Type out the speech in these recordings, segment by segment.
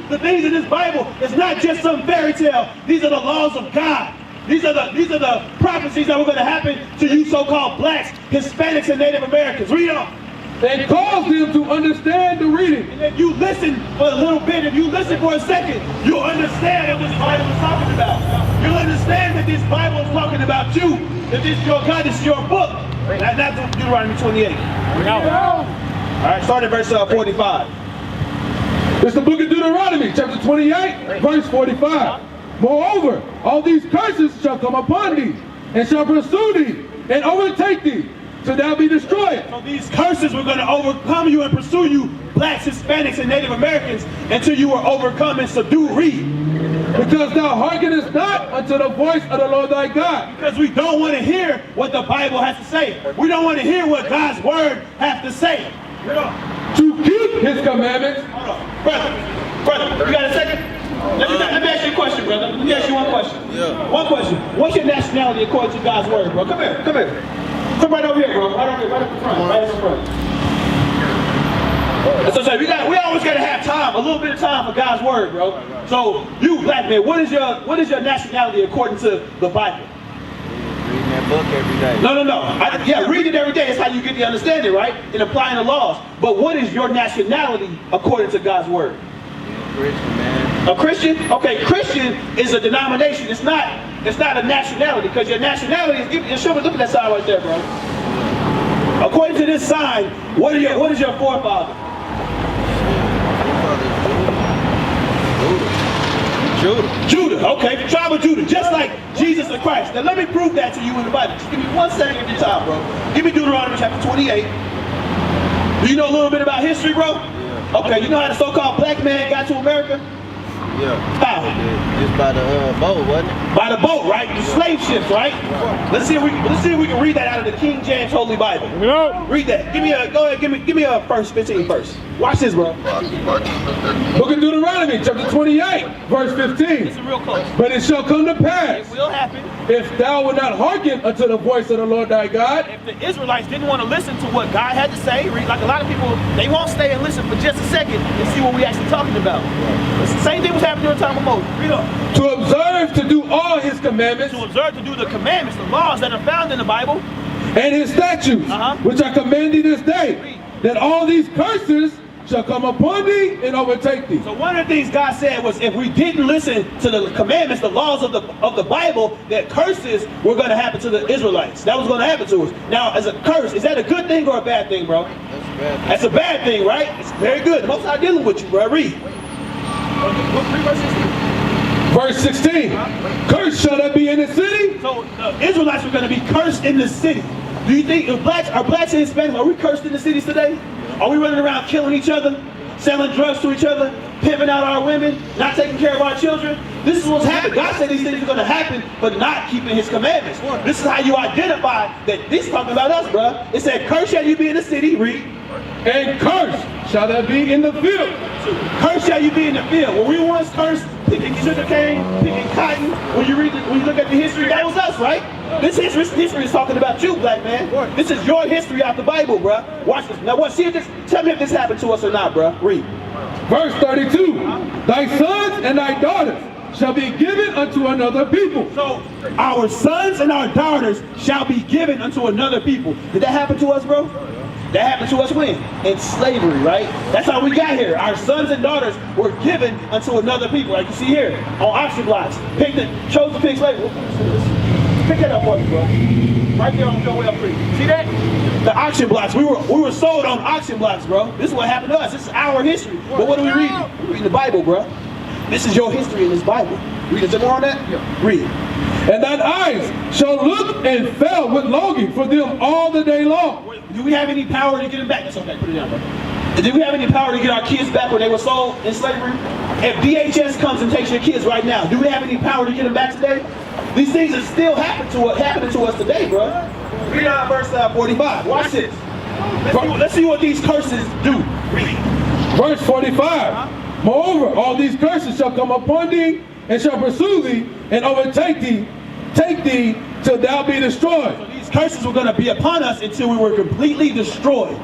The things in this Bible is not just some fairy tale. These are the laws of God. These are the prophecies that were going to happen to you so-called blacks, Hispanics, and Native Americans. Read on. And cause them to understand the reading. And if you listen for a little bit, if you listen for a second, you'll understand what this Bible is talking about. You'll understand that this Bible is talking about you. That this is your God, this is your book. That's Deuteronomy 28. All right, start at verse 45. It's the book of Deuteronomy, chapter 28, verse 45. Moreover, all these curses shall come upon thee, and shall pursue thee, and overtake thee, till thou be destroyed. So these curses were going to overcome you and pursue you, blacks, Hispanics, and Native Americans, until you were overcome and subdued. Read. Because thou hearkenest not unto the voice of the Lord thy God. Because we don't want to hear what the Bible has to say. We don't want to hear what God's word has to say. To keep his commandments. Hold on. Brother, you got a second? Let me ask you a question, brother. Let me ask you one question. Yeah. One question. What's your nationality according to God's word, bro? Come here. Come right over here, bro. Right over here, right up in front. Right up in front. So we always gotta have time, a little bit of time for God's word, bro. So you, black man, what is your nationality according to the Bible? Reading that book every day. No. Yeah, reading it every day is how you get the understanding, right? And applying the laws. But what is your nationality according to God's word? Christian, man. A Christian? Okay, Christian is a denomination. It's not a nationality, because your nationality is. Look at that sign right there, bro. According to this sign, what is your forefather? Judah, okay, the tribe of Judah, just like Jesus the Christ. Now let me prove that to you in the Bible. Just give me 1 second of your time, bro. Give me Deuteronomy chapter 28. Do you know a little bit about history, bro? Yeah. Okay, you know how the so-called black man got to America? Yeah. How? Just by the boat, wasn't it? By the boat, right? The slave ships, right? Let's see if we can read that out of the King James Holy Bible. Read that. Give me a first 15 verse. Watch this, bro. Book of Deuteronomy, chapter 28, verse 15. This is real close. But it shall come to pass, It will happen. if thou wilt not hearken unto the voice of the Lord thy God. If the Israelites didn't want to listen to what God had to say, like a lot of people, they won't stay and listen for just a second and see what we actually talking about. It's the same thing was happening during the time of Moses. Read on. To observe to do all his commandments, To observe, to do the commandments, the laws that are found in the Bible. and his statutes, which I command thee this day, that all these curses shall come upon thee and overtake thee. So one of the things God said was, if we didn't listen to the commandments, the laws of the Bible, that curses were going to happen to the Israelites. That was going to happen to us. Now, as a curse, is that a good thing or a bad thing, bro? That's a bad thing. That's a bad thing, right? It's very good. The Most High dealing with you, bro. Read. Verse 16. Cursed shall that be in the city? So the Israelites were going to be cursed in the city. Do you think if blacks and Hispanics, are we cursed in the cities today? Are we running around killing each other, selling drugs to each other, pimping out our women, not taking care of our children? This is what's happening. God said these things are going to happen, but not keeping his commandments. This is how you identify that this is talking about us, bro. It said, cursed shall you be in the city, read. And cursed shall that be in the field. Cursed shall you be in the field. When we once cursed, picking sugar cane, picking cotton, when you look at the history, that was us, right? This history is talking about you, black man. This is your history out the Bible, bro. Watch this. Now, see if this. Tell me if this happened to us or not, bro. Read. Verse 32. Thy sons and thy daughters shall be given unto another people. So our sons and our daughters shall be given unto another people. Did that happen to us, bro? That happened to us when? In slavery, right? That's how we got here. Our sons and daughters were given unto another people. Like you see here, on auction blocks. Chose to pick slavery. Pick that up for me, bro. Right there on your way up free. See that? The auction blocks. We were sold on auction blocks, bro. This is what happened to us. This is our history. But what do we read? We read the Bible, bro. This is your history in this Bible. Read it. Is there more on that? Yeah. Read. And thine eyes shall look and fail with longing for them all the day long. Do we have any power to get them back? That's okay. Put it down, bro. Do we have any power to get our kids back when they were sold in slavery? If DHS comes and takes your kids right now, do we have any power to get them back today? These things are still happening to us today, bro. Read out verse 45. Watch this. Let's see what these curses do. Read. Verse 45. Moreover, all these curses shall come upon thee, and shall pursue thee, and overtake thee, take thee till thou be destroyed. So these curses were going to be upon us until we were completely destroyed.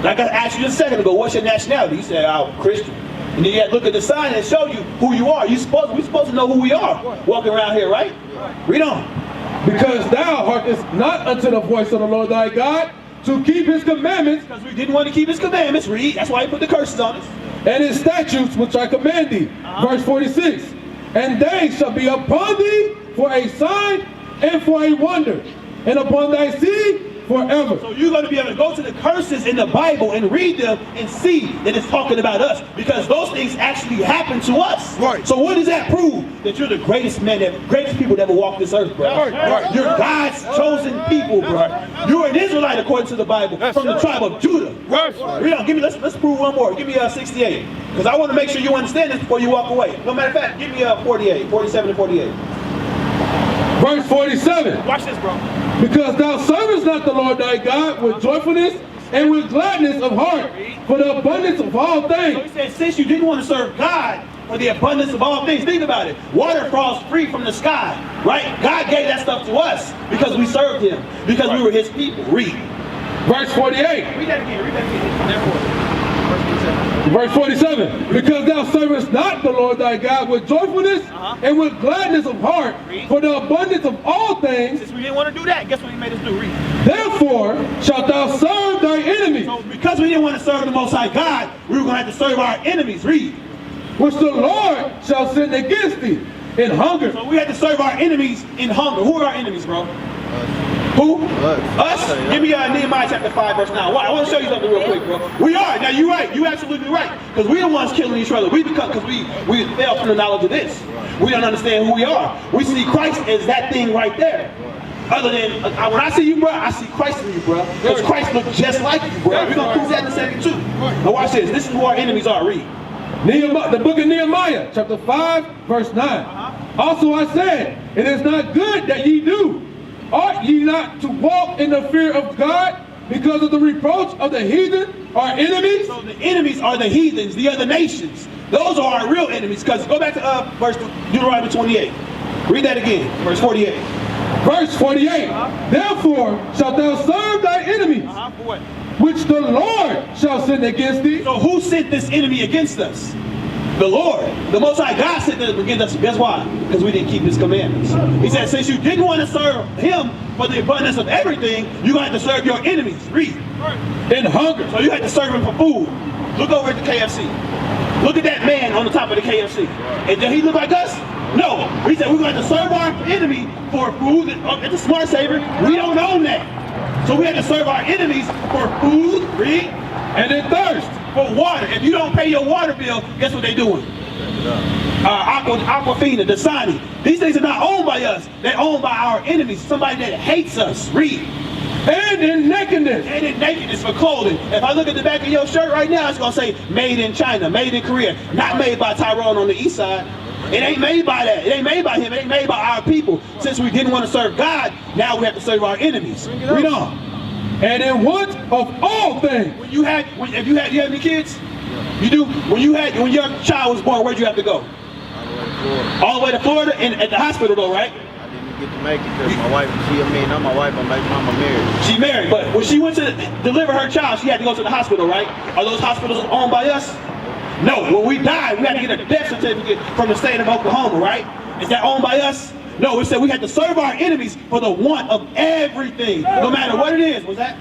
Like I asked you just a second ago, what's your nationality? You said, I'm Christian. And then you have to look at the sign and show you who you are. We're supposed to know who we are walking around here, right? Read on. Because thou hearkenest not unto the voice of the Lord thy God, to keep his commandments, Because we didn't want to keep his commandments. Read. That's why he put the curses on us. and his statutes which I command thee. Verse 46. And they shall be upon thee for a sign and for a wonder, and upon thy seed forever. So you're going to be able to go to the curses in the Bible and read them and see that it's talking about us, because those things actually happen to us. Right. So what does that prove? That you're the greatest man, greatest people that ever walked this earth, bro. Right. You're God's chosen people, bro. You're an Israelite according to the Bible, from the tribe of Judah. Right. Read on. Let's prove one more. Give me 68, because I want to make sure you understand this before you walk away. No matter of fact, give me 48, 47 and 48. Verse 47. Watch this, bro. Because thou servest not the Lord thy God with joyfulness and with gladness of heart, for the abundance of all So things. he said, since you didn't want to serve God for the abundance of all things, think about it. Water falls free from the sky, right? God gave that stuff to us because we served him, because we were his people. Read. Verse 48. Read that again. Read that again. Therefore. Verse 47. Because thou servest not the Lord thy God with joyfulness and with gladness of heart, for the abundance of all things. Since we didn't want to do that, guess what he made us do? Read. Therefore shalt thou serve thy enemies, So because we didn't want to serve the Most High God, we were going to have to serve our enemies. Read. which the Lord shall send against thee in hunger. So we had to serve our enemies in hunger. Who are our enemies, bro? Who? Us? Give me Nehemiah chapter 5, verse 9. I want to show you something real quick, bro. We are. Now, you're right. You're absolutely right. Because we're the ones killing each other. Because we fell from the knowledge of this. We don't understand who we are. We see Christ as that thing right there. Other than, when I see you, bro, I see Christ in you, bro. Because Christ looks just like you, bro. We're going to prove that in a second, too. Now, watch this. This is who our enemies are. Read. The book of Nehemiah, chapter 5, verse 9. Also I said, it is not good that ye do. Ought ye not to walk in the fear of God because of the reproach of the heathen, our enemies? So the enemies are the heathens, the other nations. Those are our real enemies. Because go back to verse Deuteronomy 28. Read that again, verse 48. Verse 48. Therefore shalt thou serve thy enemies, For what? which the Lord shall send against thee. So who sent this enemy against us? The Lord. The Most High God sent them against us. Guess why? Because we didn't keep his commandments. He said, since you didn't want to serve him for the abundance of everything, you're going to have to serve your enemies. Read. In hunger. So you had to serve him for food. Look over at the KFC. Look at that man on the top of the KFC. And did he look like us? No. He said we're going to serve our enemy for food. It's a smart savior. We don't own that. So we had to serve our enemies for food. Read. And in thirst. For water. If you don't pay your water bill, guess what they're doing? Aquafina, Dasani. These things are not owned by us. They're owned by our enemies. Somebody that hates us. Read. And in nakedness. And in nakedness for clothing. If I look at the back of your shirt right now, it's going to say made in China, made in Korea. Not made by Tyrone on the east side. It ain't made by that. It ain't made by him. It ain't made by our people. Since we didn't want to serve God, now we have to serve our enemies. Read on. And in want of all things. When you have any kids? You do. When your child was born, where'd you have to go? All the way to Florida, and at the hospital though, right? I didn't get to make it because my wife, not my wife, I'm married. She married, but when she went to deliver her child, she had to go to the hospital, right? Are those hospitals owned by us? No. When we died, we had to get a death certificate from the state of Oklahoma, right? Is that owned by us? No, we said we had to serve our enemies for the want of everything, no matter what it is. Was that?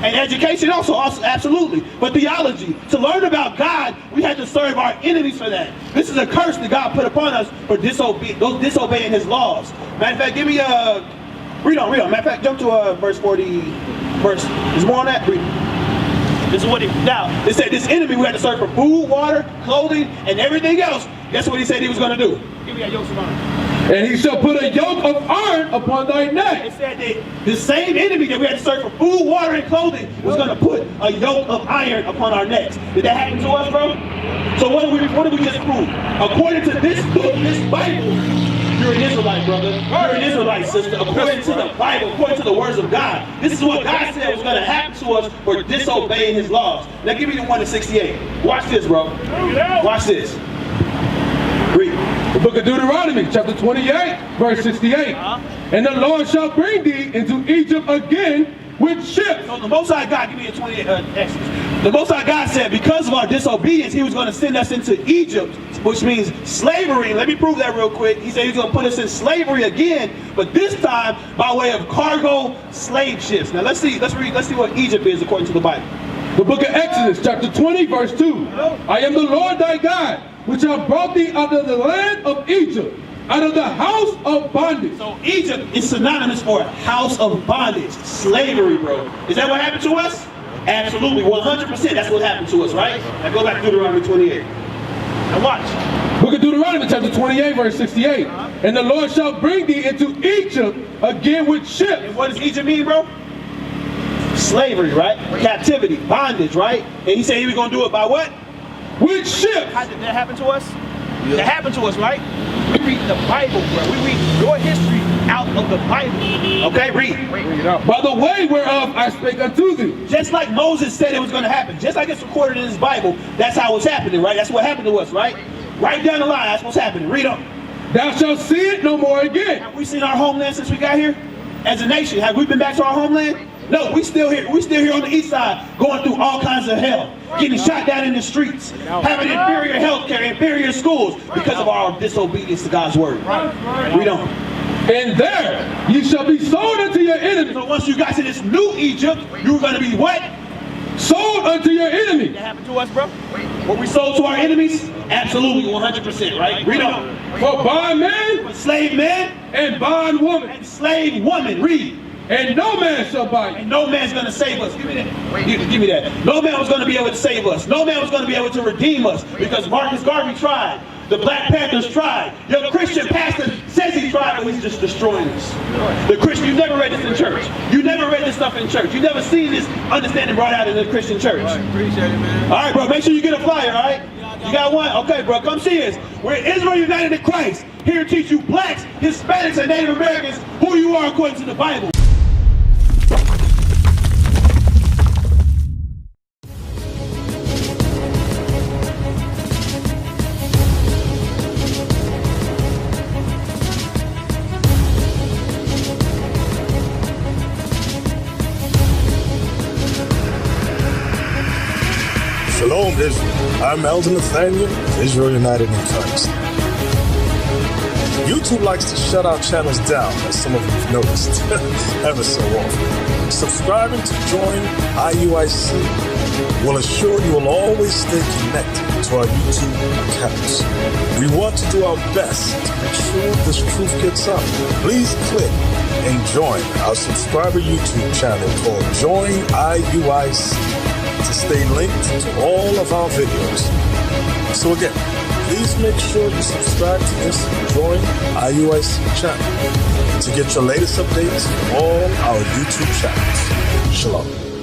And education also, absolutely. But theology, to learn about God, we had to serve our enemies for that. This is a curse that God put upon us for disobeying his laws. Matter of fact, give me read on. Matter of fact, jump to verse 40. There's more on that. Read. This is what now, it said this enemy we had to serve for food, water, clothing, and everything else. Guess what he said he was going to do? Give me that yoke of iron. And he shall put a yoke of iron upon thy neck. It said that the same enemy that we had to serve for food, water, and clothing was going to put a yoke of iron upon our necks. Did that happen to us, bro? So what did we just prove? According to this book, this Bible, you're an Israelite, brother. You're an Israelite, sister. According to the Bible, according to the words of God, this is what God said was going to happen to us for disobeying his laws. Now give me the one in 68. Watch this, bro. Watch this. Read. The book of Deuteronomy, chapter 28, verse 68. And the Lord shall bring thee into Egypt again with ships. So the Most High God, give me a 28 Exodus. The Most High God said because of our disobedience, he was going to send us into Egypt, which means slavery. Let me prove that real quick. He said he was going to put us in slavery again, but this time by way of cargo slave ships. Now let's see what Egypt is according to the Bible. The book of Exodus, chapter 20, verse 2. I am the Lord thy God, which have brought thee out of the land of Egypt, out of the house of bondage. So Egypt is synonymous for house of bondage, slavery, bro. Is that what happened to us? Absolutely, 100%. That's what happened to us, right? Now go back to Deuteronomy 28. Now watch. Book of Deuteronomy, chapter 28, verse 68. And the Lord shall bring thee into Egypt again with ships. And what does Egypt mean, bro? Slavery, right? Captivity, bondage, right? And he said he was going to do it by what? With ships. How did that happen to us? Yeah. That happened to us, right? We read the Bible, bro. We read your history out of the Bible. Okay, read. Bring it up. By the way whereof I spake unto thee. Just like Moses said it was going to happen. Just like it's recorded in his Bible. That's how it's happening, right? That's what happened to us, right? Right down the line, that's what's happening. Read on. Thou shalt see it no more again. Have we seen our homeland since we got here? As a nation, have we been back to our homeland? No, we still here. We still here on the east side, going through all kinds of hell, getting shot down in the streets, having inferior health care, inferior schools, because of our disobedience to God's word. Read on. And there ye shall be sold unto your enemies. So once you got to this new Egypt, you were going to be what? Sold unto your enemies. That happened to us, bro? Were we sold to our enemies? Absolutely, 100%, right? Read on. For bondmen, slave men, and bondwoman, and slave woman. Read. And no man shall buy you. And no man's going to save us. Give me that. Give me that. No man was going to be able to save us. No man was going to be able to redeem us because Marcus Garvey tried. The Black Panthers tried. Your Christian pastor says he tried, but he's just destroying us. The Christian, you never read this in church. You never read this stuff in church. You never seen this understanding brought out in the Christian church. Right, appreciate it, man. All right, bro. Make sure you get a flyer, all right? You got one? Okay, bro. Come see us. We're Israel United in Christ. Here to teach you blacks, Hispanics, and Native Americans who you are according to the Bible. Shalom, Israel. I'm Elder Nathaniel, Israel United in Christ. YouTube likes to shut our channels down, as some of you have noticed, ever so often. Subscribing to join IUIC will assure you will always stay connected to our YouTube accounts. We want to do our best to make sure this truth gets out. Please click and join our subscriber YouTube channel called Join IUIC to stay linked to all of our videos. So again, please make sure you subscribe to this Join IUIC channel to get your latest updates from all our YouTube channels. Shalom.